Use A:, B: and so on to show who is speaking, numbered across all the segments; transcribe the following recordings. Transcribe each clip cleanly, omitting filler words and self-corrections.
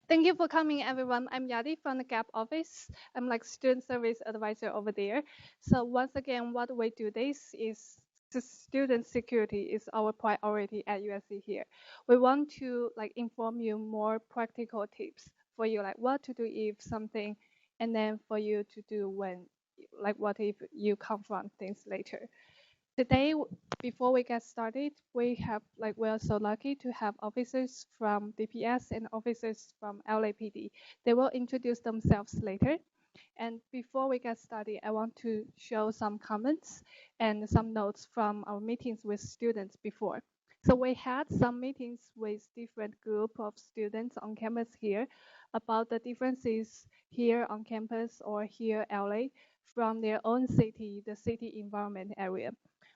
A: Thank you for coming, everyone. I'm Yadi from the GAP office. I'm like student service advisor over there. So once again, what we do this is the student security is our priority at USC here. We want to like inform you more practical tips for you, like what to do if something, and then for you to do when, like what if you confront things later. Today, before we get started, we are so lucky to have officers from DPS and officers from LAPD. They will introduce themselves later. And before we get started, I want to show some comments and some notes from our meetings with students before. So we had some meetings with different group of students on campus here about the differences here on campus or here LA from their own city, the city environment area.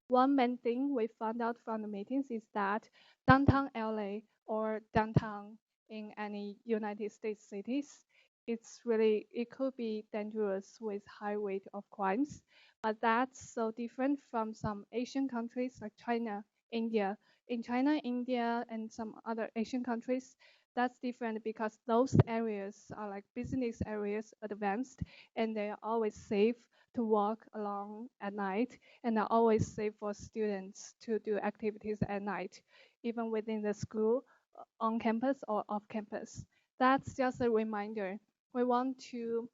A: One main thing we found out from the meetings is that downtown LA or downtown in any United States cities, it could be dangerous with high rate of crimes. But that's so different from some Asian countries like China, India. In China, India, and some other Asian countries, that's different because those areas are like business areas advanced and they are always safe to walk along at night and are always safe for students to do activities at night, even within the school, on campus or off campus. That's just a reminder. We want to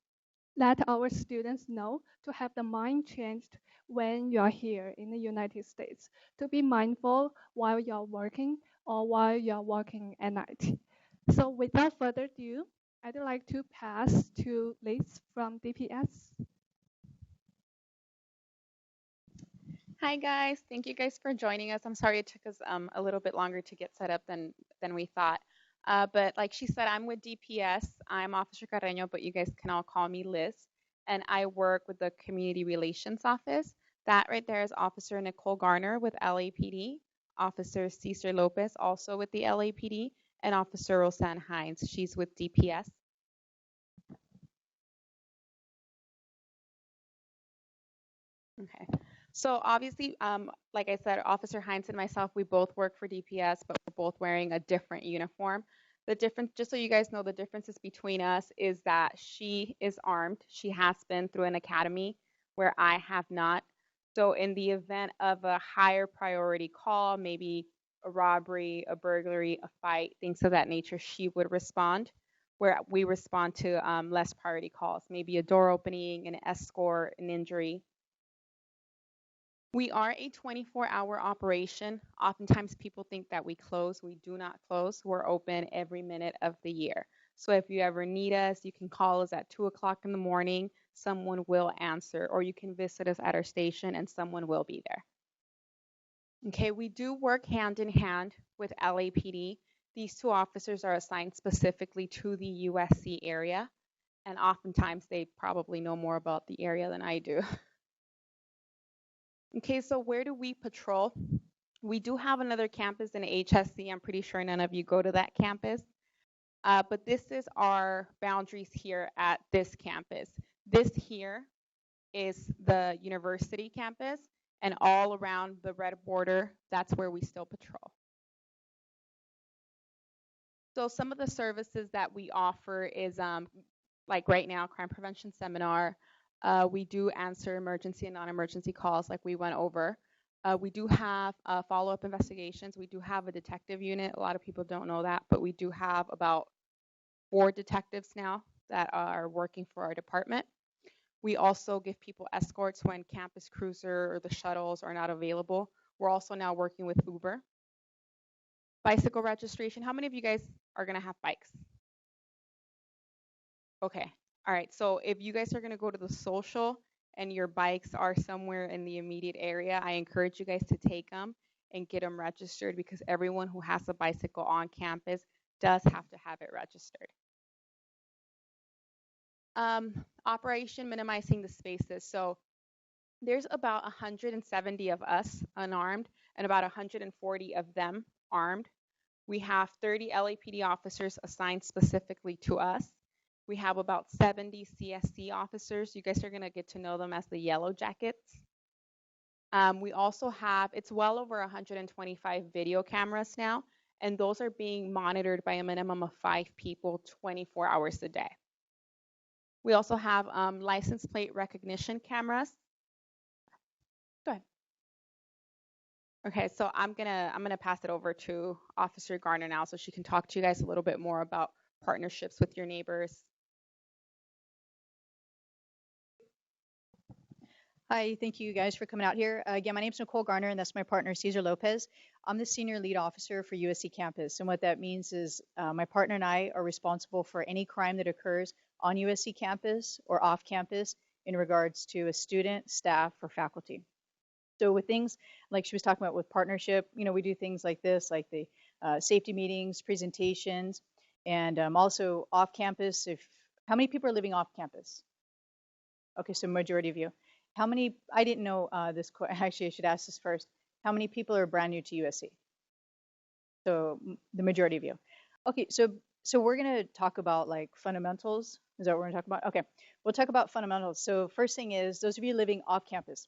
A: let our students know to have the mind changed when you're here in the United States, to be mindful while you're working or while you're walking at night. So without further ado, I'd like to pass to Liz from DPS.
B: Hi guys, thank you guys for joining us. I'm sorry it took us a little bit longer to get set up than we thought. But like she said, I'm with DPS. I'm Officer Carreño, but you guys can all call me Liz. And I work with the Community Relations Office. That right there is Officer Nicole Garner with LAPD, Officer Cesar Lopez also with the LAPD, and Officer Roseanne Hines. She's with DPS. Okay. So obviously, like I said, Officer Hines and myself, we both work for DPS, but we're both wearing a different uniform. The difference, just so you guys know, the differences between us is that she is armed. She has been through an academy where I have not. So in the event of a higher priority call, maybe a robbery, a burglary, a fight, things of that nature, she would respond. Where we respond to less priority calls, maybe a door opening, an escort, an injury. We are a 24-hour operation. Oftentimes people think that we close. We do not close. We're open every minute of the year. So if you ever need us, you can call us at 2 o'clock in the morning. Someone will answer, or you can visit us at our station and someone will be there. Okay, we do work hand in hand with LAPD. These two officers are assigned specifically to the USC area, and oftentimes they probably know more about the area than I do. Okay, so where do we patrol? We do have another campus in HSC. I'm pretty sure none of you go to that campus. But this is our boundaries here at this campus. This here is the university campus, and all around the red border, that's where we still patrol. So some of the services that we offer is like right now, crime prevention seminar. We do answer emergency and non-emergency calls like we went over. We do have follow-up investigations. We do have a detective unit. A lot of people don't know that, but we do have about 4 detectives now that are working for our department. We also give people escorts when campus cruiser or the shuttles are not available. We're also now working with Uber. Bicycle registration. How many of you guys are going to have bikes? Okay. All right. So if you guys are going to go to the social and your bikes are somewhere in the immediate area, I encourage you guys to take them and get them registered because everyone who has a bicycle on campus does have to have it registered. Operation minimizing the spaces. So there's about 170 of us unarmed and about 140 of them armed. We have 30 LAPD officers assigned specifically to us. We have about 70 CSC officers. You guys are going to get to know them as the yellow jackets. We also have, it's well over 125 video cameras now, and those are being monitored by a minimum of 5 people 24 hours a day. We also have license plate recognition cameras. Go ahead. Okay, so I'm gonna pass it over to Officer Garner now, so she can talk to you guys a little bit more about partnerships with your neighbors.
C: Hi, thank you guys for coming out here. Again, my name is Nicole Garner, and that's my partner, Cesar Lopez. I'm the senior lead officer for USC campus. And what that means is my partner and I are responsible for any crime that occurs on USC campus or off campus in regards to a student, staff, or faculty. So with things like she was talking about with partnership, we do things like this, like the safety meetings, presentations, and also off campus. How many people are living off campus? Okay, so majority of you. How many, I didn't know this, actually I should ask this first. How many people are brand new to USC? So the majority of you. Okay, so we're gonna talk about like fundamentals. Is that what we're gonna talk about? Okay, we'll talk about fundamentals. So first thing is, those of you living off campus,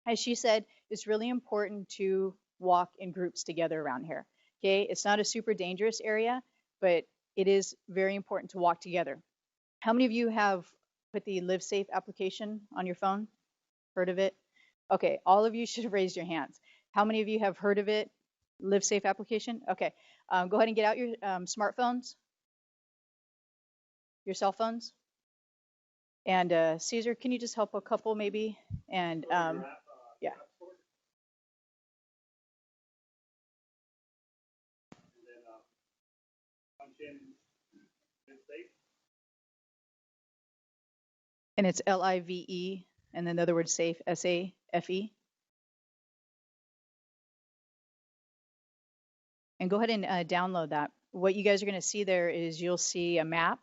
C: as she said, it's really important to walk in groups together around here. Okay, it's not a super dangerous area, but it is very important to walk together. How many of you have put the Live Safe application on your phone? Heard of it? Okay, all of you should have raised your hands. How many of you have heard of it? Live Safe application? Okay, go ahead and get out your smartphones, your cell phones. And Caesar, can you just help a couple maybe? And yeah. And it's LIVE, and then the other word safe, SAFE. And go ahead and download that. What you guys are going to see there is you'll see a map,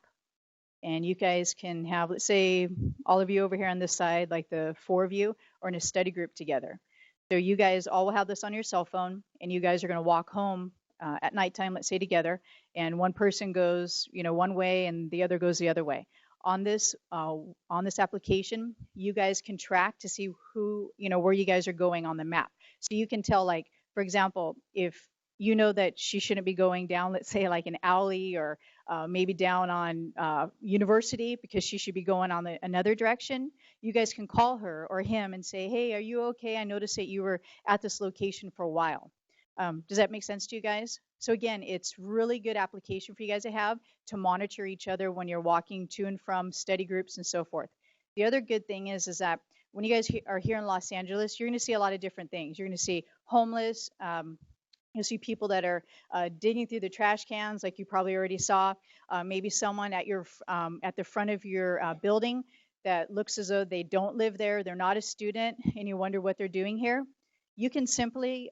C: and you guys can have, let's say, all of you over here on this side, like the 4 of you, are in a study group together. So you guys all will have this on your cell phone, and you guys are going to walk home at nighttime, let's say together, and one person goes, one way, and the other goes the other way. On this application, you guys can track to see who, where you guys are going on the map. So you can tell, like, for example, if you know that she shouldn't be going down, let's say like an alley or maybe down on University, because she should be going on another direction, you guys can call her or him and say, hey, are you okay? I noticed that you were at this location for a while. Does that make sense to you guys? So again, it's really good application for you guys to have to monitor each other when you're walking to and from study groups and so forth. The other good thing is that when you guys are here in Los Angeles, you're going to see a lot of different things. You're going to see homeless. You'll see people that are digging through the trash cans, like you probably already saw. Maybe someone at the front of your building that looks as though they don't live there, they're not a student, and you wonder what they're doing here. You can simply,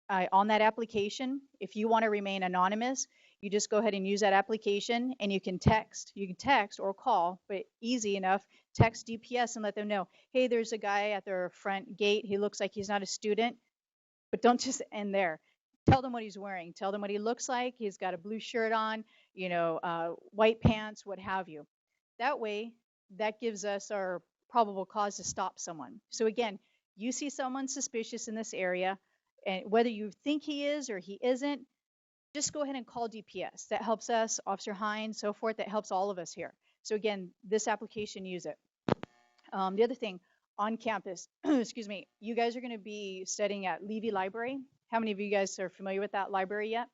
C: on that application, if you want to remain anonymous, you just go ahead and use that application, and you can text. You can text or call, but easy enough, text DPS and let them know, hey, there's a guy at their front gate. He looks like he's not a student, but don't just end there. Tell them what he's wearing. Tell them what he looks like. He's got a blue shirt on, white pants, what have you. That way, that gives us our probable cause to stop someone. So again, you see someone suspicious in this area, and whether you think he is or he isn't, just go ahead and call DPS. That helps us, Officer Hines, so forth. That helps all of us here. So again, this application, use it. The other thing, on campus, excuse me, you guys are going to be studying at Levy Library. How many of you guys are familiar with that library yet?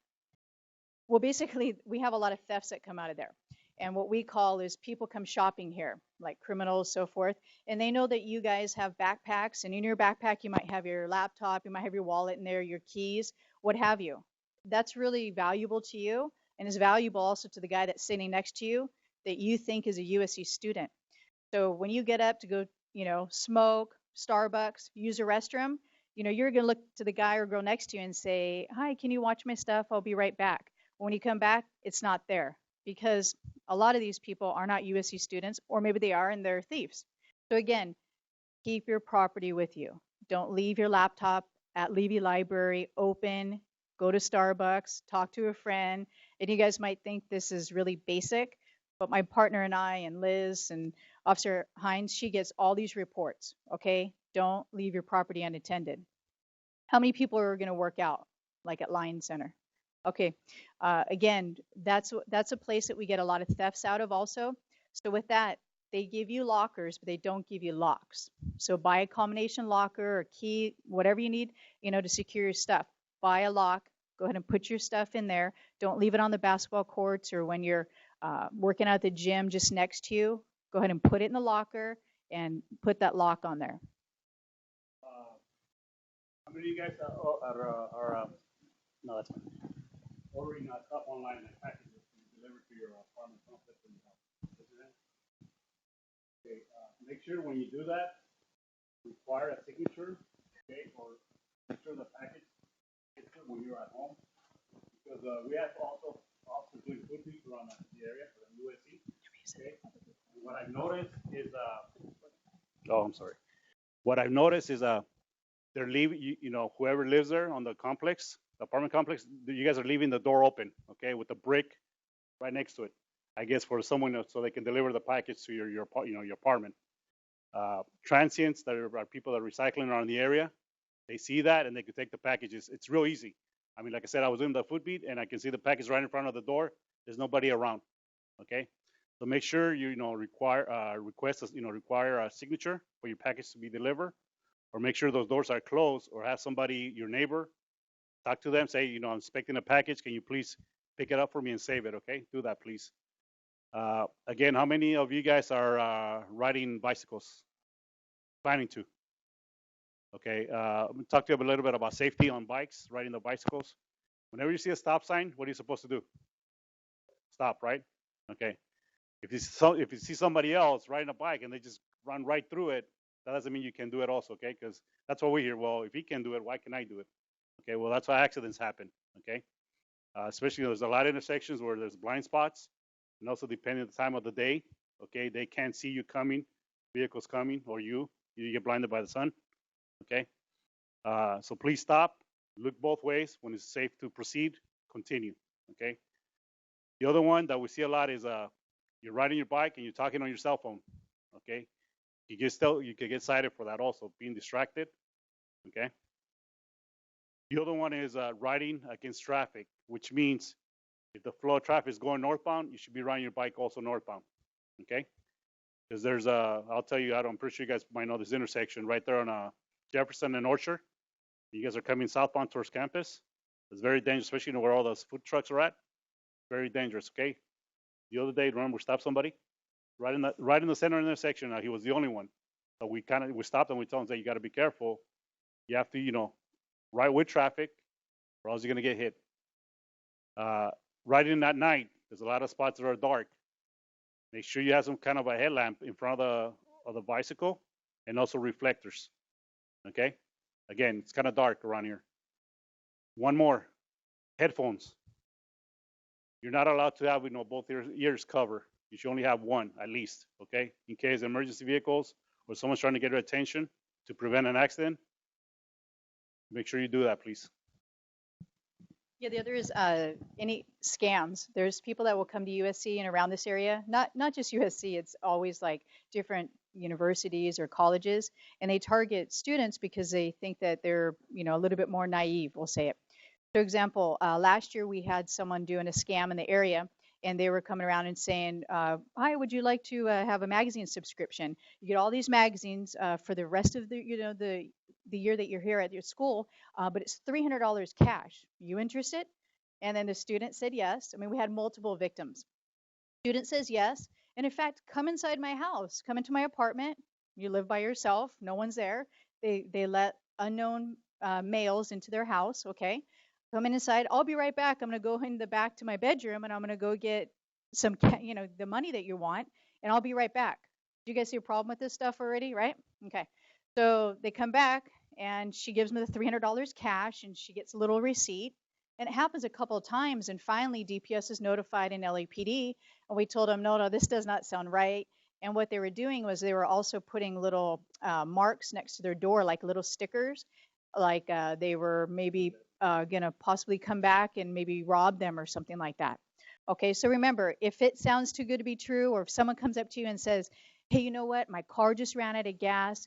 C: Well, basically, we have a lot of thefts that come out of there. And what we call is people come shopping here, like criminals, so forth. And they know that you guys have backpacks, and in your backpack, you might have your laptop, you might have your wallet in there, your keys, what have you. That's really valuable to you, and is valuable also to the guy that's sitting next to you that you think is a USC student. So when you get up to go, smoke, Starbucks, use a restroom, you're going to look to the guy or girl next to you and say, hi, can you watch my stuff? I'll be right back. When you come back, it's not there, because a lot of these people are not USC students, or maybe they are and they're thieves. So again, keep your property with you. Don't leave your laptop at Levy Library open. Go to Starbucks, talk to a friend. And you guys might think this is really basic, but my partner and I and Liz and Officer Hines, she gets all these reports, okay? Don't leave your property unattended. How many people are going to work out, like at Lion Center? Okay. Again, that's a place that we get a lot of thefts out of also. So with that, they give you lockers, but they don't give you locks. So buy a combination locker or key, whatever you need, to secure your stuff. Buy a lock. Go ahead and put your stuff in there. Don't leave it on the basketball courts or when you're working out at the gym just next to you. Go ahead and put it in the locker and put that lock on there.
D: How many of you guys no, that's fine. Ordering stuff online and packages to be delivered to your apartment complex or your house? Okay, make sure when you do that, require a signature, okay, or make sure the package gets it when you're at home. Because we have also officers doing food feeds around the area for the USC. Okay, and what I've noticed is, oh, I'm sorry. What I've noticed is, they're leaving, whoever lives there on the complex, the apartment complex, you guys are leaving the door open, okay, with the brick right next to it. I guess for someone so they can deliver the package to your apartment. Transients that are people that are recycling around the area, they see that and they can take the packages. It's real easy. I mean, like I said, I was doing the food beat and I can see the package right in front of the door. There's nobody around. Okay, so make sure require a signature for your package to be delivered, or make sure those doors are closed, or have somebody, your neighbor, talk to them, say, I'm expecting a package. Can you please pick it up for me and save it? Okay, do that, please. Again, how many of you guys are riding bicycles? Planning to? Okay, I'm gonna talk to you a little bit about safety on bikes, riding the bicycles. Whenever you see a stop sign, what are you supposed to do? Stop, right? Okay. If you see somebody else riding a bike and they just run right through it, that doesn't mean you can do it also, okay? Because that's what we hear. Well, if he can do it, why can I do it? Okay, well, that's why accidents happen, okay? Especially there's a lot of intersections where there's blind spots, and also depending on the time of the day, okay, they can't see you coming, vehicles coming, or you get blinded by the sun, okay? So please stop, look both ways. When it's safe to proceed, continue, okay? The other one that we see a lot is you're riding your bike and you're talking on your cell phone, okay? You can get cited for that also, being distracted, okay? The other one is riding against traffic, which means if the flow of traffic is going northbound, you should be riding your bike also northbound, okay? Because there's I'll tell you, I'm pretty sure you guys might know this intersection right there on Jefferson and Orchard. You guys are coming southbound towards campus. It's very dangerous, especially where all those food trucks are at. Very dangerous, okay? The other day, remember, we stopped somebody right in the center of the intersection. He was the only one. So we stopped and we told him, you got to be careful. You have to, ride with traffic, or else you're gonna get hit. Riding at night, there's a lot of spots that are dark. Make sure you have some kind of a headlamp in front of the bicycle, and also reflectors. Okay. Again, it's kind of dark around here. One more, headphones. You're not allowed to have both ears covered. You should only have one at least. Okay, in case emergency vehicles or someone's trying to get your attention to prevent an accident. Make sure you do that, please.
C: Yeah, the other is any scams. There's people that will come to USC and around this area, not just USC, it's always like different universities or colleges, and they target students because they think that they're, a little bit more naive, we'll say it. For example, last year we had someone doing a scam in the area, and they were coming around and saying, hi, would you like to have a magazine subscription? You get all these magazines for the rest of the year that you're here at your school, but it's $300 cash. You interested? And then the student said yes. I mean, we had multiple victims. Student says yes. And in fact, come inside my house, come into my apartment. You live by yourself, no one's there. They let unknown males into their house, okay? Come inside. I'll be right back. I'm going to go in the back to my bedroom and I'm going to go get some, the money that you want, and I'll be right back. Do you guys see a problem with this stuff already, right? Okay. So they come back and she gives me the $300 cash and she gets a little receipt. And it happens a couple of times. And finally, DPS is notified in LAPD. And we told them, no, this does not sound right. And what they were doing was they were also putting little marks next to their door, like little stickers, like they were maybe going to possibly come back and maybe rob them or something like that. Okay, so remember, if it sounds too good to be true, or if someone comes up to you and says, hey, you know what, my car just ran out of gas.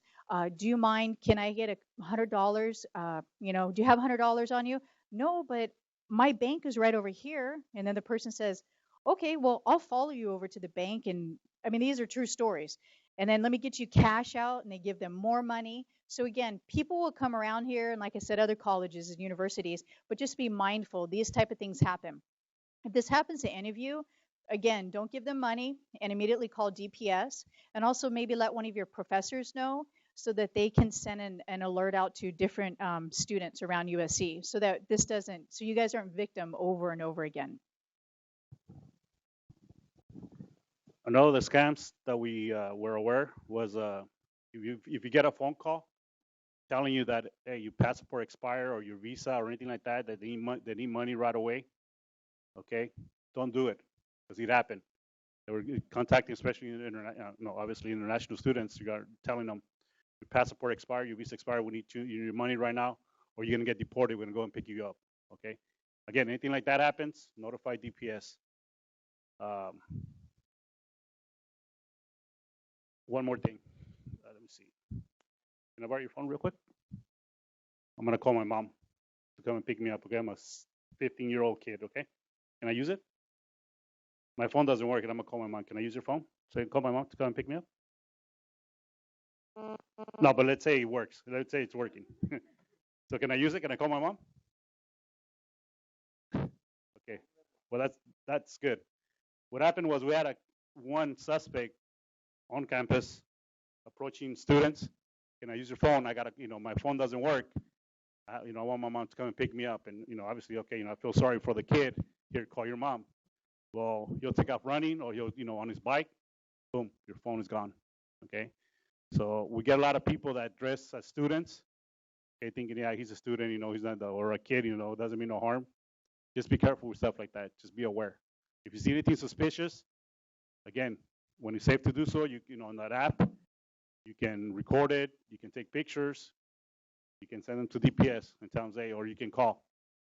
C: Do you mind, can I get $100? Do you have $100 on you? No, but my bank is right over here. And then the person says, okay, well, I'll follow you over to the bank. And I mean, these are true stories. And then let me get you cash out, and they give them more money. So again, people will come around here, and like I said, other colleges and universities, but just be mindful. These type of things happen. If this happens to any of you, again, don't give them money and immediately call DPS. And also maybe let one of your professors know so that they can send an alert out to different students around USC so that this doesn't, so you guys aren't victim over and over again.
D: Another of the scams that we were aware was if you get a phone call telling you that hey, your passport expired or your visa or anything like that, that they need money right away, okay, don't do it because it happened. They were contacting, especially obviously international students. You got telling them your passport expired, your visa expired. We need your money right now, or you're gonna get deported. We're gonna go and pick you up. Okay. Again, anything like that happens, notify DPS. One more thing. Let me see. Can I borrow your phone real quick? I'm gonna call my mom to come and pick me up. Okay, I'm a 15-year-old kid. Okay, can I use it? My phone doesn't work, and I'm gonna call my mom. Can I use your phone so I can call my mom to come and pick me up? No, but let's say it works. Let's say it's working. So can I use it? Can I call my mom? Okay. Well, that's good. What happened was we had one suspect on campus approaching students. Can I use your phone? I got my phone doesn't work. I want my mom to come and pick me up. And, obviously, okay, I feel sorry for the kid. Here, call your mom. Well, he'll take off running or he'll, on his bike. Boom, your phone is gone. Okay. So we get a lot of people that dress as students, okay, thinking, yeah, he's a student, he's not, or a kid, doesn't mean no harm. Just be careful with stuff like that. Just be aware. If you see anything suspicious, again, when it's safe to do so, you on that app, you can record it, you can take pictures, you can send them to DPS and tell them, hey, or you can call.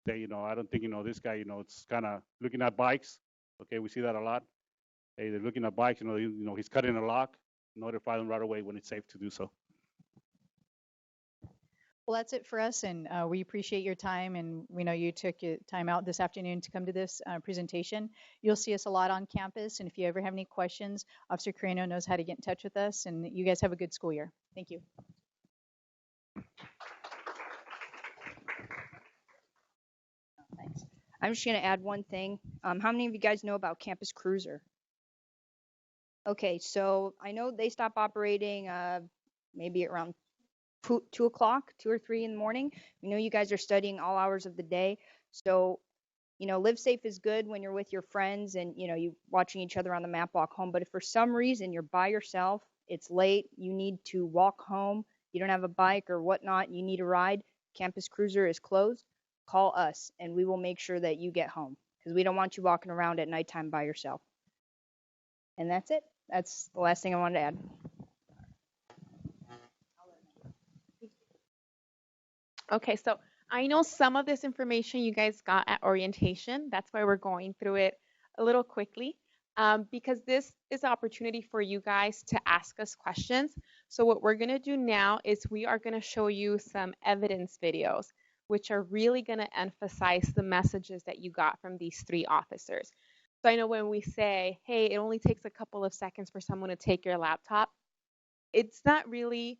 D: Say, I don't think, this guy, it's kind of looking at bikes. Okay, we see that a lot. Hey, they're looking at bikes, he's cutting a lock. Notify them right away when it's safe to do so.
C: Well, that's it for us, and we appreciate your time, and we know you took your time out this afternoon to come to this presentation. You'll see us a lot on campus, and if you ever have any questions, Officer Carreno knows how to get in touch with us, and you guys have a good school year. Thank you.
E: Thanks. I'm just going to add one thing. How many of you guys know about Campus Cruiser? Okay, so I know they stop operating maybe around 2 o'clock, 2 or 3 in the morning. We know you guys are studying all hours of the day. So, live safe is good when you're with your friends and, you watching each other on the map walk home. But if for some reason you're by yourself, it's late, you need to walk home, you don't have a bike or whatnot, you need a ride, Campus Cruiser is closed, call us and we will make sure that you get home because we don't want you walking around at nighttime by yourself. And that's it. That's the last thing I wanted to add.
B: Okay, so I know some of this information you guys got at orientation. That's why we're going through it a little quickly, because this is an opportunity for you guys to ask us questions. So what we're going to do now is we are going to show you some evidence videos, which are really going to emphasize the messages that you got from these 3 officers. So I know when we say, hey, it only takes a couple of seconds for someone to take your laptop, it doesn't really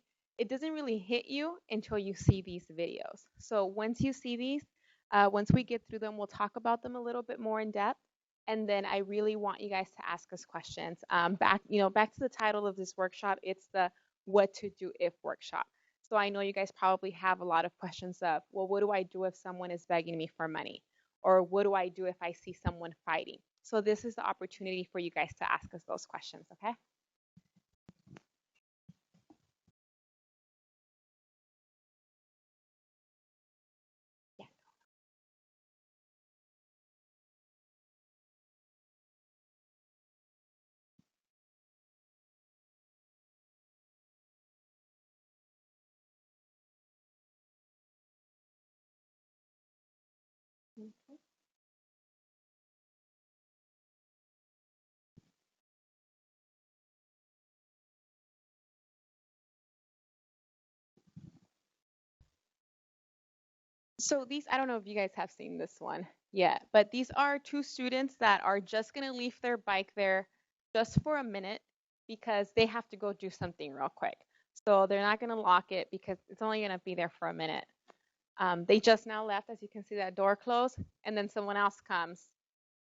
B: hit you until you see these videos. So once you see these, once we get through them, we'll talk about them a little bit more in depth. And then I really want you guys to ask us questions. Back to the title of this workshop, it's the What to Do If workshop. So I know you guys probably have a lot of questions of, well, what do I do if someone is begging me for money? Or what do I do if I see someone fighting? So this is the opportunity for you guys to ask us those questions, okay? Okay. So these, I don't know if you guys have seen this one. yet. But these are two students that are just going to leave their bike there just for a minute because they have to go do something real quick. So they're not going to lock it because it's only going to be there for a minute. They just now left, as you can see that door closed, and then someone else comes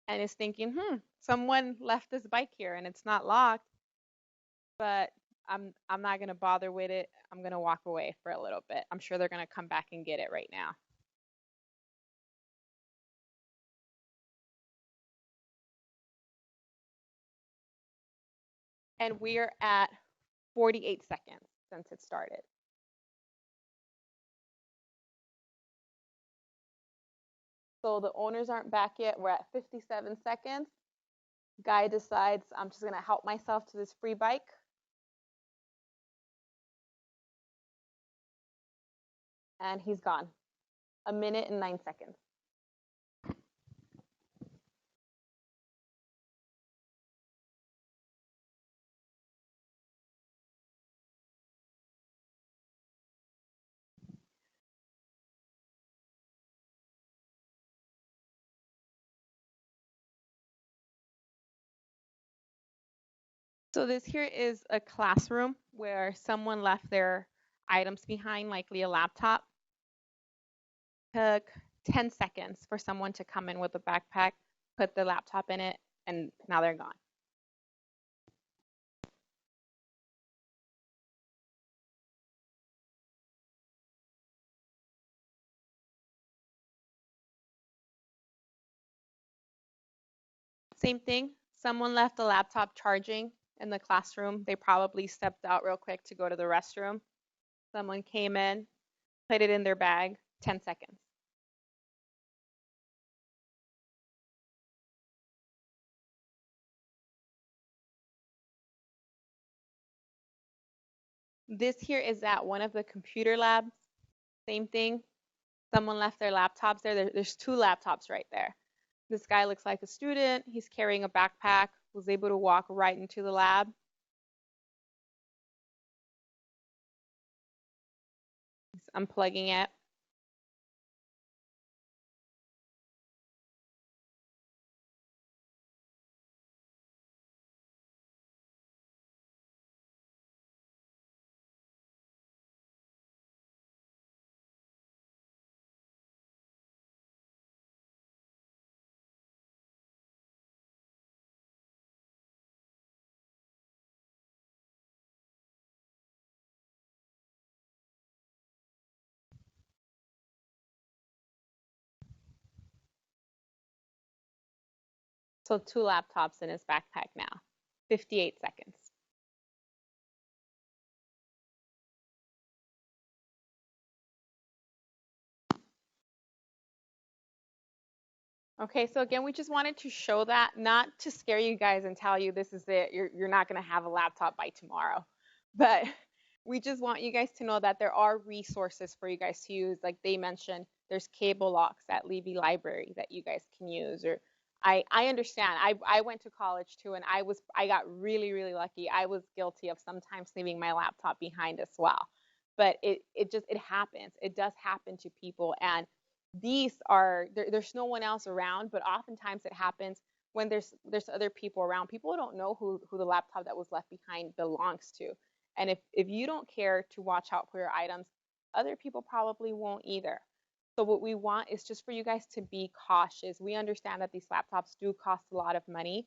B: and is thinking, someone left this bike here and it's not locked, but I'm not going to bother with it. I'm going to walk away for a little bit. I'm sure they're going to come back and get it right now. And we're at 48 seconds since it started. So the owners aren't back yet. We're at 57 seconds. Guy decides, I'm just going to help myself to this free bike. And he's gone. 1 minute and 9 seconds. So this here is a classroom where someone left their items behind, likely a laptop. Took 10 seconds for someone to come in with a backpack, put the laptop in it, and now they're gone. Same thing, someone left the laptop charging in the classroom. They probably stepped out real quick to go to the restroom. Someone came in, put it in their bag, 10 seconds. This here is at one of the computer labs. Same thing, someone left their laptops there. There's two laptops right there. This guy looks like a student. He's carrying a backpack, was able to walk right into the lab. He's unplugging it. So two laptops in his backpack now. 58 seconds. Okay, so again, we just wanted to show that, not to scare you guys and tell you this is it, you're not going to have a laptop by tomorrow. But we just want you guys to know that there are resources for you guys to use. Like they mentioned, there's cable locks at Levy Library that you guys can use. Or I understand. I went to college too, and I got really, really lucky. I was guilty of sometimes leaving my laptop behind as well. But it happens. It does happen to people, and there's no one else around, but oftentimes it happens when there's other people around. People don't know who the laptop that was left behind belongs to. And if you don't care to watch out for your items, other people probably won't either. So what we want is just for you guys to be cautious. We understand that these laptops do cost a lot of money,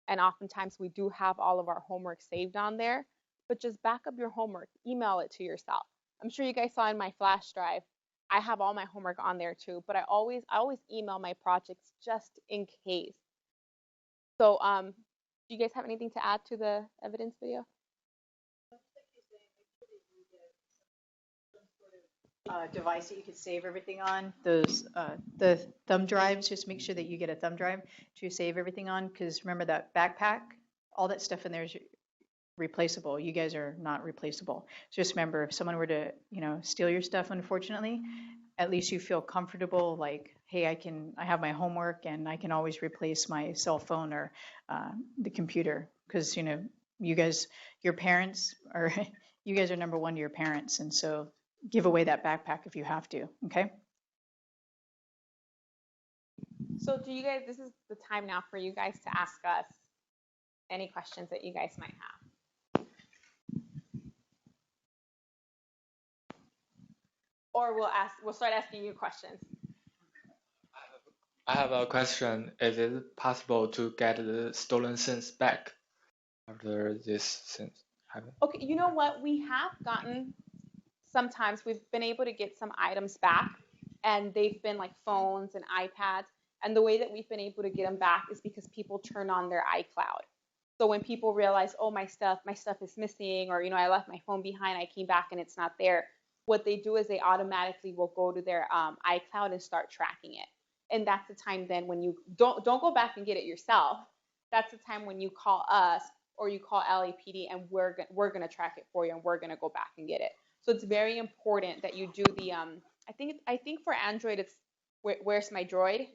B: and oftentimes we do have all of our homework saved on there, but just back up your homework, email it to yourself. I'm sure you guys saw in my flash drive, I have all my homework on there too, but I always email my projects just in case. So do you guys have anything to add to the evidence video?
C: Device that you could save everything on, those the thumb drives. Just make sure that you get a thumb drive to save everything on, because remember that backpack, all that stuff in there is replaceable. You guys are not replaceable. So just remember, if someone were to steal your stuff, unfortunately, at least you feel comfortable, like, hey, I have my homework and I can always replace my cell phone or the computer, because you guys, your parents are you guys are number one to your parents, and so give away that backpack if you have to. Okay.
B: So do you guys, this is the time now for you guys to ask us any questions that you guys might have. Or we'll start asking you questions.
F: I have a question. Is it possible to get the stolen cents back after this cents happen?
B: Okay, you know what? We have gotten, sometimes we've been able to get some items back, and they've been like phones and iPads. And the way that we've been able to get them back is because people turn on their iCloud. So when people realize, oh, my stuff is missing, or I left my phone behind, I came back and it's not there. What they do is they automatically will go to their iCloud and start tracking it. And that's the time then when you don't go back and get it yourself. That's the time when you call us or you call LAPD, and we're gonna track it for you, and we're gonna go back and get it. So it's very important that you do the I think for Android it's where's my droid?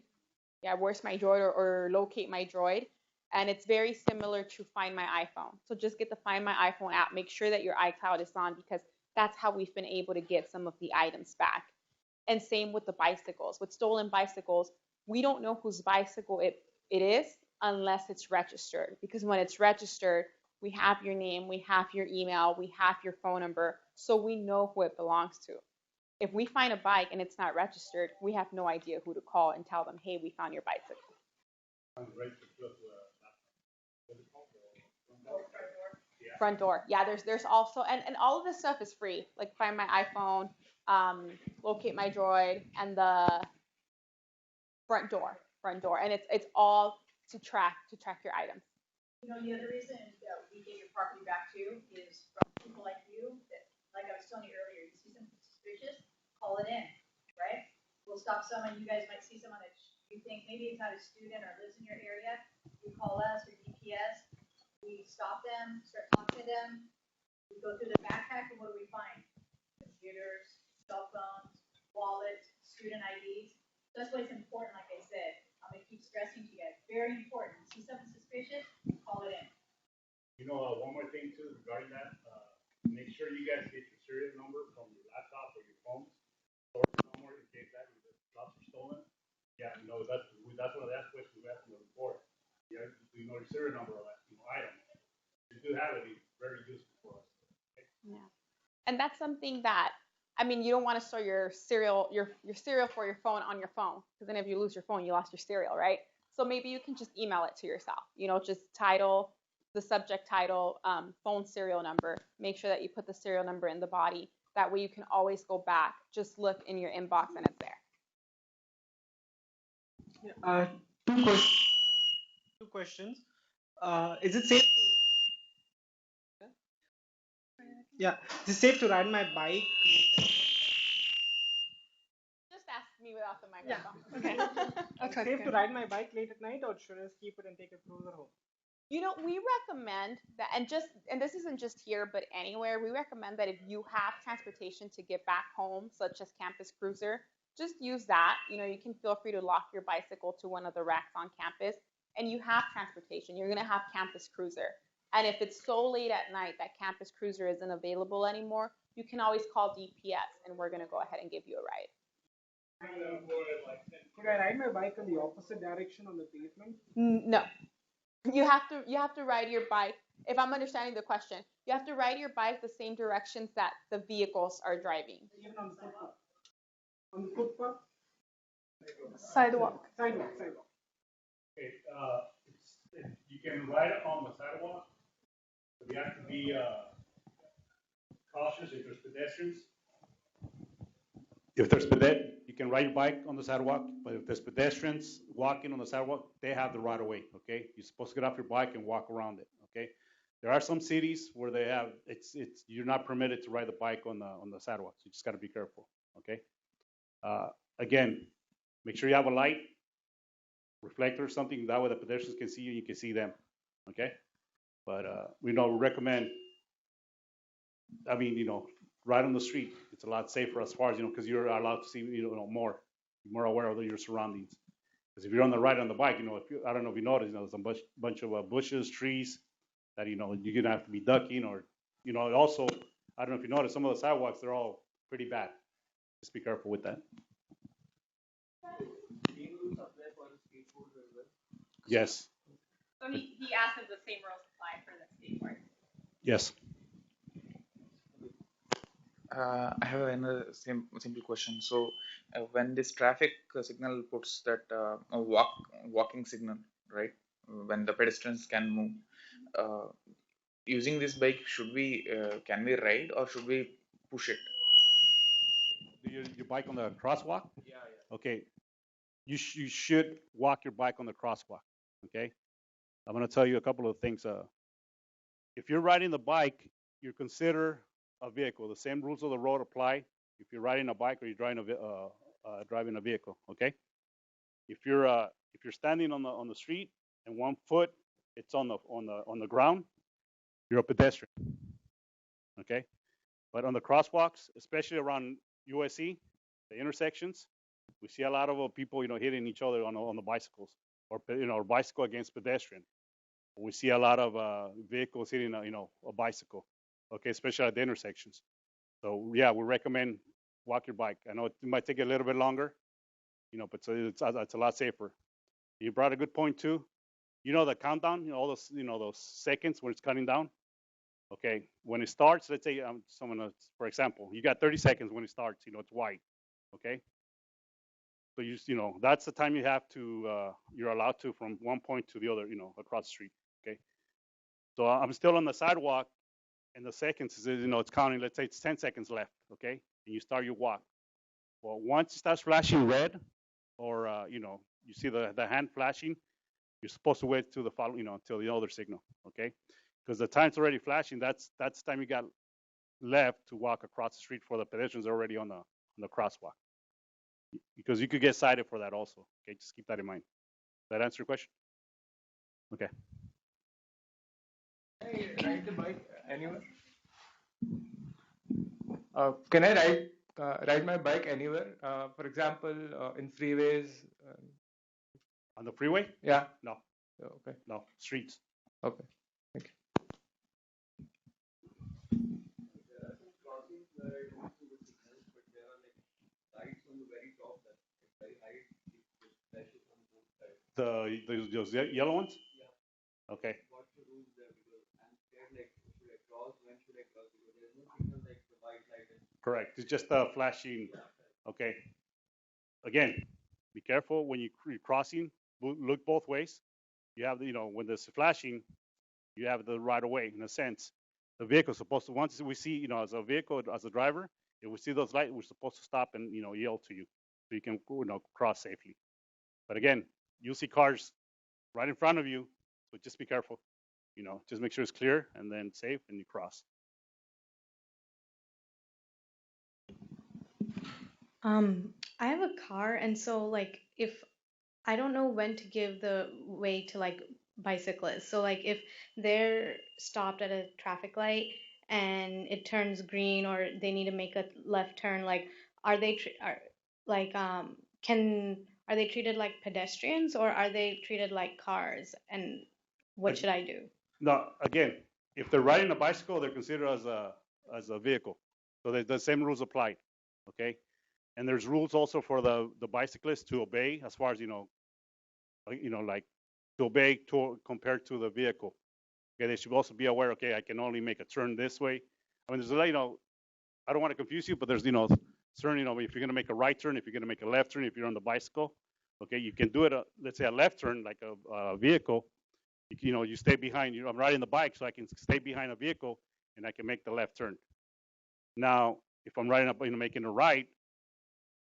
B: Yeah, where's my droid, or locate my droid. And it's very similar to Find My iPhone. So just get the Find My iPhone app. Make sure that your iCloud is on, because that's how we've been able to get some of the items back. And same with the bicycles. With stolen bicycles, we don't know whose bicycle it is unless it's registered. Because when it's registered, we have your name, we have your email, we have your phone number, so we know who it belongs to. If we find a bike and it's not registered, we have no idea who to call and tell them, hey, we found your bicycle. Front door. Yeah, there's also, and all of this stuff is free. Like Find My iPhone, Locate My Droid, and the front door, and it's all to track your items.
C: The other reason that we get your property back too is from people like you that, like I was telling you earlier, you see something suspicious, call it in, right? We'll stop someone. You guys might see someone that you think maybe it's not a student or lives in your area. You call us or DPS. We stop them, start talking to them. We go through the backpack, and what do we find? Computers, cell phones, wallets, student IDs. That's why it's important, like I said. I'm going to keep stressing to you guys. Very important. See something suspicious, call it in.
D: One more thing too regarding that. Make sure you guys get your serial number from your laptop or your phone, or somewhere in case that your lost or stolen. Yeah, that's one of the aspects we asked in the report. Yeah, your serial number of that item. If you do have it, it's very useful for us. Okay?
B: Yeah, and that's something that, you don't want to store your serial for your phone on your phone, because then if you lose your phone, you lost your serial, right? So maybe you can just email it to yourself. Just title, the subject title, phone serial number. Make sure that you put the serial number in the body. That way you can always go back. Just look in your inbox and it's there.
G: Two questions. Is it safe? Yeah, is it safe to ride my bike?
B: Just ask me without the
A: Yeah.
B: microphone.
A: Okay.
G: Is it safe to ride my bike late at night, or should I just keep it and take it closer home?
B: We recommend that, and this isn't just here, but anywhere, we recommend that if you have transportation to get back home, such as Campus Cruiser, just use that. You can feel free to lock your bicycle to one of the racks on campus, and you have transportation. You're going to have Campus Cruiser. And if it's so late at night that Campus Cruiser isn't available anymore, you can always call DPS, and we're going to go ahead and give you a ride.
G: Could I ride my bike in the opposite direction on the pavement?
B: No. You have to ride your bike. If I'm understanding the question, you have to ride your bike the same directions that the vehicles are driving.
G: Even on the footpath? On the footpath?
A: Sidewalk.
G: Sidewalk.
D: Okay, you can ride it on the sidewalk, but you have to be cautious if there's pedestrians. You can ride your bike on the sidewalk, but if there's pedestrians walking on the sidewalk, they have the right of way. Okay, you're supposed to get off your bike and walk around it. Okay, there are some cities where they have you're not permitted to ride the bike on the sidewalk, so you just got to be careful. Okay, again, make sure you have a light, reflector, something that way the pedestrians can see you, you can see them. Okay, but we recommend. Right on the street, it's a lot safer as far as because you're allowed to see more aware of your surroundings. Because if you're on the ride on the bike, I don't know if you noticed, there's a bunch of bushes, trees that you're gonna have to be ducking, or also I don't know if you noticed, some of the sidewalks, they're all pretty bad. Just be careful with that. Yes.
B: So he asked if the same rules apply for the skateboard.
D: Yes.
H: I have another simple question. So, when this traffic signal puts that walking signal, right? When the pedestrians can move, uh, using this bike, can we ride or should we push it?
D: Do your bike on the crosswalk?
H: Yeah.
D: Okay. You should walk your bike on the crosswalk. Okay. I'm going to tell you a couple of things. If you're riding the bike, you're considered a vehicle. The same rules of the road apply if you're riding a bike or you're driving a vehicle. Okay. If you're standing on the street and one foot it's on the ground, you're a pedestrian. Okay. But on the crosswalks, especially around USC, the intersections, we see a lot of people, hitting each other on the bicycles, or bicycle against pedestrian. We see a lot of vehicles hitting a bicycle, okay, especially at the intersections. So yeah, we recommend walk your bike. I know it might take a little bit longer, but it's a lot safer. You brought a good point too. The countdown, all those seconds when it's counting down. Okay, when it starts, let's say for example, you got 30 seconds when it starts. It's white. Okay, so that's the time you have to you're allowed to from one point to the other, across the street. Okay, so I'm still on the sidewalk, and the seconds is it's counting. Let's say it's 10 seconds left. Okay, and you start your walk. Well, once it starts flashing red, or you see the hand flashing, you're supposed to wait till the follow, till the other signal. Okay, because the time's already flashing. That's the time you got left to walk across the street for the pedestrians already on the crosswalk. Because you could get cited for that also. Okay, just keep that in mind. Does that answer your question? Okay.
F: Can I ride the bike anywhere? Can I ride my bike anywhere? For example, in freeways.
D: On the freeway?
F: Yeah.
D: No.
F: Okay.
D: No. Streets.
F: Okay. Thank you.
D: Those yellow ones? Yeah. Okay. Correct. It's just flashing. Okay. Again, be careful when you're crossing. Look both ways. You have when there's flashing, you have the right of way in a sense. The vehicle's supposed to, once we see, as a vehicle, as a driver, if we see those lights, we're supposed to stop and yell to you so you can cross safely. But again, you'll see cars right in front of you, so just be careful. Just make sure it's clear and then safe, and you cross.
I: I have a car, and so like if I don't know when to give the way to like bicyclists. So like if they're stopped at a traffic light and it turns green or they need to make a left turn, like are they can are they treated like pedestrians or are they treated like cars? And what should I do?
D: No, again, if they're riding a bicycle, they're considered as a vehicle, so the same rules apply. Okay, and there's rules also for the bicyclists to obey, as far as like to obey compared to the vehicle. Okay, they should also be aware. Okay, I can only make a turn this way. I mean, there's I don't want to confuse you, but there's certain if you're going to make a right turn, if you're going to make a left turn, if you're on the bicycle, okay, you can do it. Let's say a left turn like a vehicle. You stay behind. I'm riding the bike, so I can stay behind a vehicle and I can make the left turn. Now, if I'm riding up, making a right,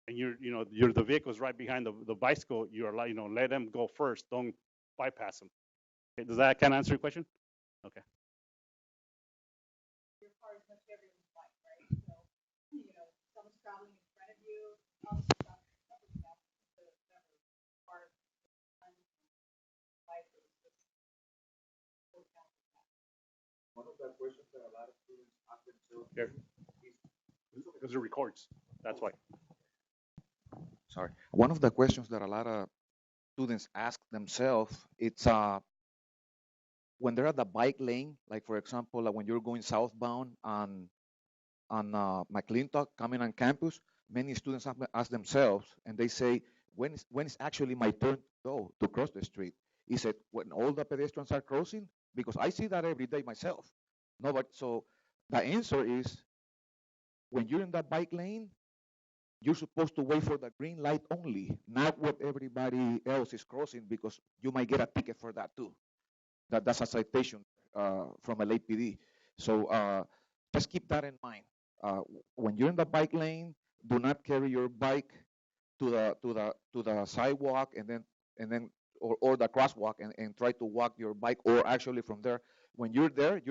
D: and you're the vehicle's right behind the bicycle, you're let them go first. Don't bypass them. Okay, does that kind of answer your question? Okay.
C: Your car is much heavier than the bike, right? So, someone's traveling in front of you, stop the car
J: One of the questions that a lot of students ask themselves
D: is because it records. That's why.
J: sorry. One of the questions that a lot of students ask themselves, it's when they're at the bike lane, like for example, when you're going southbound on McClintock coming on campus, many students ask themselves, and they say, when is actually my turn to go to cross the street? Is it when all the pedestrians are crossing? Because I see that every day myself. No, but so the answer is when you're in that bike lane, you're supposed to wait for the green light only, not what everybody else is crossing, because you might get a ticket for that too. That's a citation from LAPD. So just keep that in mind. When you're in the bike lane, do not carry your bike to the sidewalk and then or the crosswalk and try to walk your bike, or actually from there. When you're there,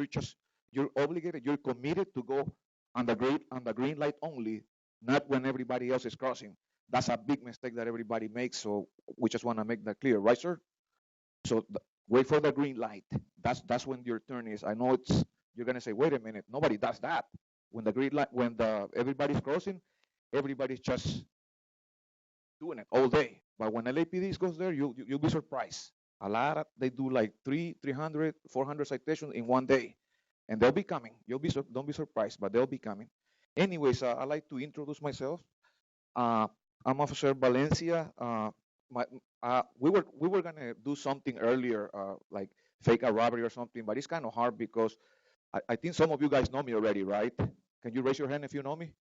J: you're obligated, you're committed to go on the green light only, not when everybody else is crossing. That's a big mistake that everybody makes. So we just want to make that clear, right, sir? So wait for the green light. That's when your turn is. I know you're gonna say, wait a minute, nobody does that. When the green light, when the everybody's crossing, everybody's just doing it all day. But when LAPD goes there, you'll be surprised. They do like 300, 400 citations in one day, and they'll be coming. Don't be surprised, but they'll be coming. Anyways, I'd like to introduce myself. Uh, I'm Officer Valencia. My, we were gonna do something earlier, like fake a robbery or something, but it's kind of hard because I think some of you guys know me already, right? Can you raise your hand if you know me?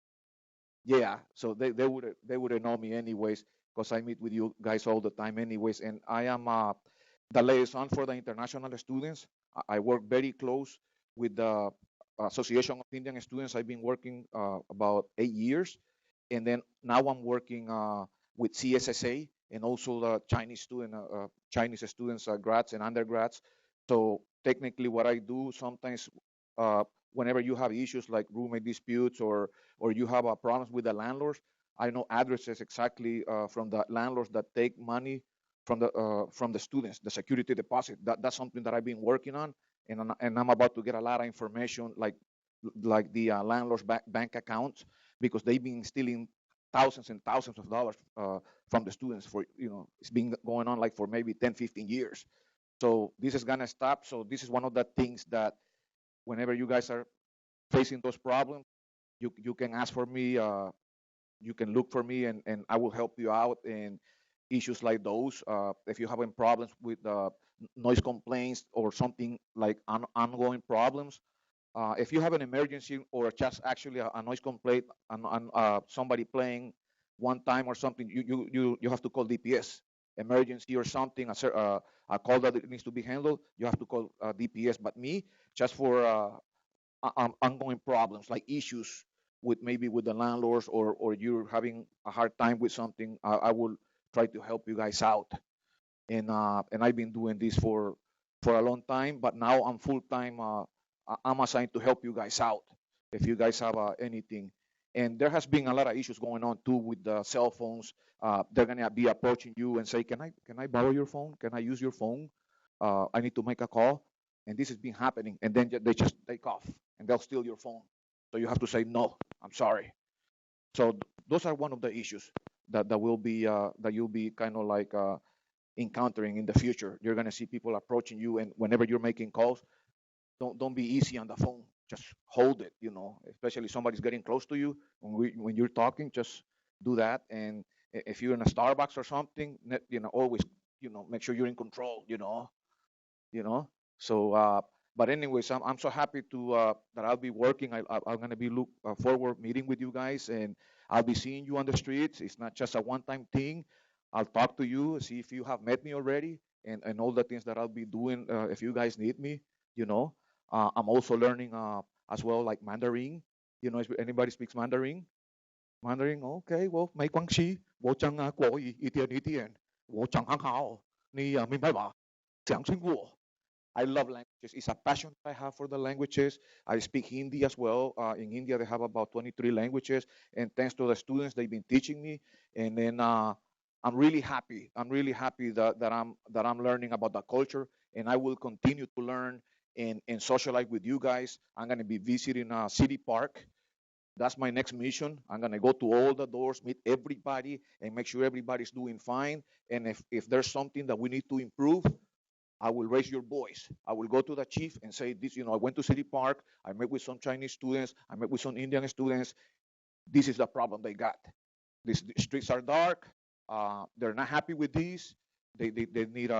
J: Yeah, so they would know me anyways, because I meet with you guys all the time anyways, and I am the liaison for the international students. I work very close with the Association of Indian Students. I've been working about 8 years, and then now I'm working with CSSA and also the Chinese students, grads and undergrads. So technically, what I do sometimes, uh, whenever you have issues like roommate disputes or you have problems with the landlords, I know addresses exactly from the landlords that take money from the students, the security deposit. That's something that I've been working on, and I'm about to get a lot of information like the landlords' bank accounts, because they've been stealing thousands and thousands of dollars from the students for, it's been going on like for maybe 10, 15 years. So this is gonna stop. So this is one of the things that whenever you guys are facing those problems, you can ask for me, you can look for me, and I will help you out in issues like those. If you're having problems with noise complaints or something like ongoing problems, if you have an emergency or just actually a noise complaint and somebody playing one time or something, you have to call DPS. Emergency or something, a call that needs to be handled, you have to call DPS. But me, just for ongoing problems like issues with maybe with the landlords, or you're having a hard time with something, I will try to help you guys out. And I've been doing this for a long time, but now I'm full time. I'm assigned to help you guys out if you guys have anything. And there has been a lot of issues going on too with the cell phones. They're gonna be approaching you and say, "Can I borrow your phone? Can I use your phone? I need to make a call." And this has been happening, and then they just take off and they'll steal your phone. So you have to say, "No, I'm sorry." So those are one of the issues that will be that you'll be kind of like encountering in the future. You're gonna see people approaching you, and whenever you're making calls, don't be easy on the phone. Just hold it, especially somebody's getting close to you. When you're talking, just do that. And if you're in a Starbucks or something, always, make sure you're in control. You know. So, but anyways, I'm so happy to that I'll be working. I'm gonna be look forward meeting with you guys, and I'll be seeing you on the streets. It's not just a one-time thing. I'll talk to you, see if you have met me already, and all the things that I'll be doing if you guys need me. I'm also learning as well, like Mandarin. If anybody speaks Mandarin, okay. Well, 没关系，我讲啊国语一点一点，我讲很好，你明白吧？讲清楚。I love languages. It's a passion I have for the languages. I speak Hindi as well. In India, they have about 23 languages, and thanks to the students, they've been teaching me. And then I'm really happy. I'm really happy that I'm learning about the culture, and I will continue to learn and socialize with you guys. I'm gonna be visiting City Park. That's my next mission. I'm gonna go to all the doors, meet everybody, and make sure everybody's doing fine. And if there's something that we need to improve, I will raise your voice. I will go to the chief and say, this, I went to City Park. I met with some Chinese students. I met with some Indian students. This is the problem they got. The streets are dark. They're not happy with this. They need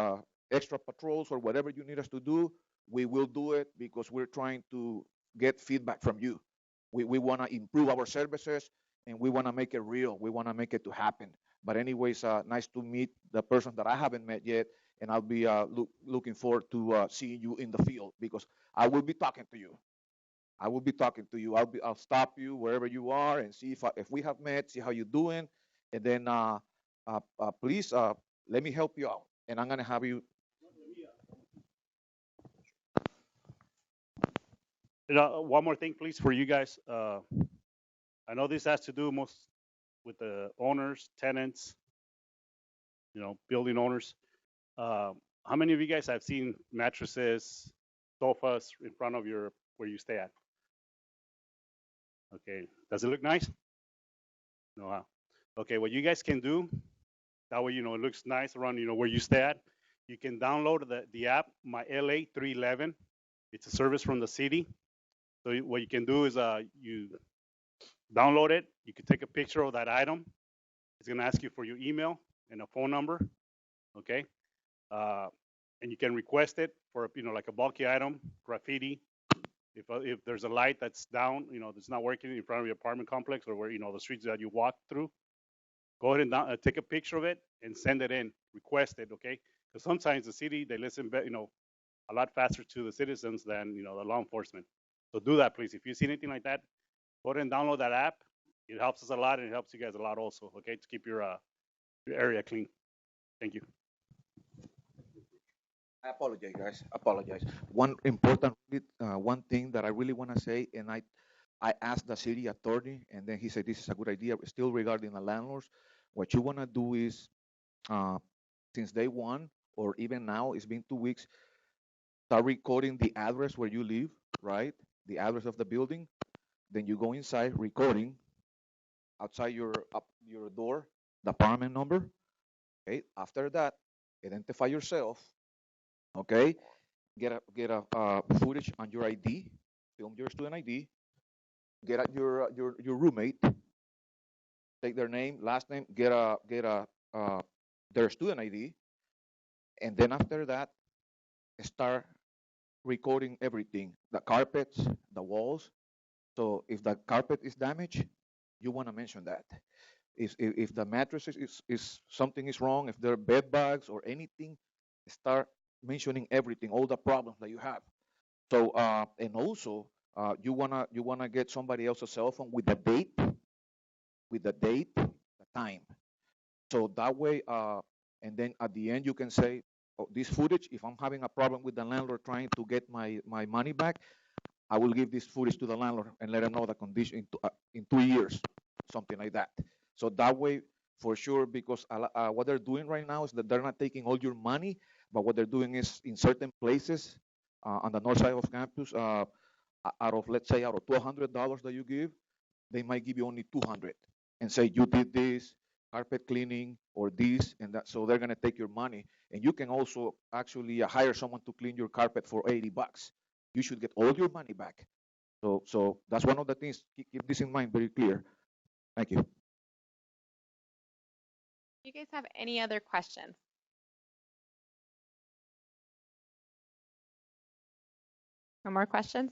J: extra patrols or whatever you need us to do, we will do it because we're trying to get feedback from you. We want to improve our services and we want to make it real. We want to make it to happen. But anyways, nice to meet the person that I haven't met yet, and I'll be looking forward to seeing you in the field because I will be talking to you. I will be talking to you. I'll stop you wherever you are and see if we have met, see how you're doing, and then please let me help you out. And I'm gonna have you.
D: One more thing, please, for you guys. I know this has to do most with the owners, tenants, building owners. How many of you guys have seen mattresses, sofas in front of where you stay at? Okay, does it look nice? No. Huh? Okay, what you guys can do, that way it looks nice around where you stay at. You can download the app, My LA 311. It's a service from the city. So what you can do is you download it. You can take a picture of that item. It's gonna ask you for your email and a phone number. Okay, and you can request it for like a bulky item, graffiti. If there's a light that's down, that's not working in front of your apartment complex or where the streets that you walk through, go ahead and take a picture of it and send it in. Request it, okay? Because sometimes the city they listen, a lot faster to the citizens than the law enforcement. So do that, please. If you see anything like that, go ahead and download that app. It helps us a lot and it helps you guys a lot also, okay? To keep your area clean. Thank you.
J: I apologize, guys. Apologize. One thing that I really want to say, and I asked the city attorney, and then he said this is a good idea. Still regarding the landlords, what you want to do is, since day one or even now, it's been 2 weeks, start recording the address where you live, right? The address of the building. Then you go inside, recording outside your door, the apartment number. Okay. After that, identify yourself. Okay. Get a footage on your ID. Film your student ID. Get at your roommate. Take their name, last name. Get a their student ID, and then after that, start recording everything: the carpets, the walls. So if the carpet is damaged, you want to mention that. If the mattress is something is wrong, if there are bed bugs or anything, start mentioning everything, all the problems that you have. So and also you wanna get somebody else's cell phone with the date, the time. So that way, and then at the end you can say, oh, this footage. If I'm having a problem with the landlord trying to get my money back, I will give this footage to the landlord and let him know the condition in 2 years, something like that. So that way, for sure, because what they're doing right now is that they're not taking all your money, but what they're doing is in certain places on the north side of campus, out of $1,200 that you give, they might give you only 200 and say you did this carpet cleaning or this and that. So they're gonna take your money, and you can also actually hire someone to clean your carpet for $80. You should get all your money back. So that's one of the things. Keep this in mind, very clear. Thank you.
B: Do you guys have any other questions? No more questions?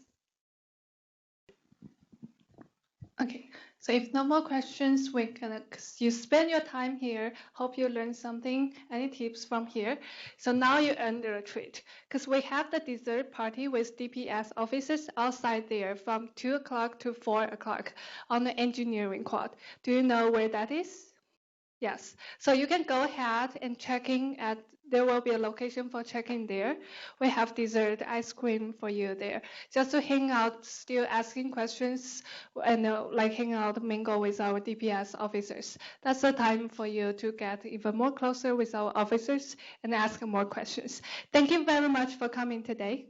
A: Okay, so if no more questions, we're gonna, you spend your time here. Hope you learned something, any tips from here. So now you earn the treat, because we have the dessert party with DPS officers outside there from 2 o'clock to 4 o'clock on the engineering quad. Do you know where that is? Yes, so you can go ahead and check in at, there will be a location for checking there. We have dessert, ice cream for you there. Just to hang out, still asking questions, and like hang out, mingle with our DPS officers. That's the time for you to get even more closer with our officers and ask more questions. Thank you very much for coming today.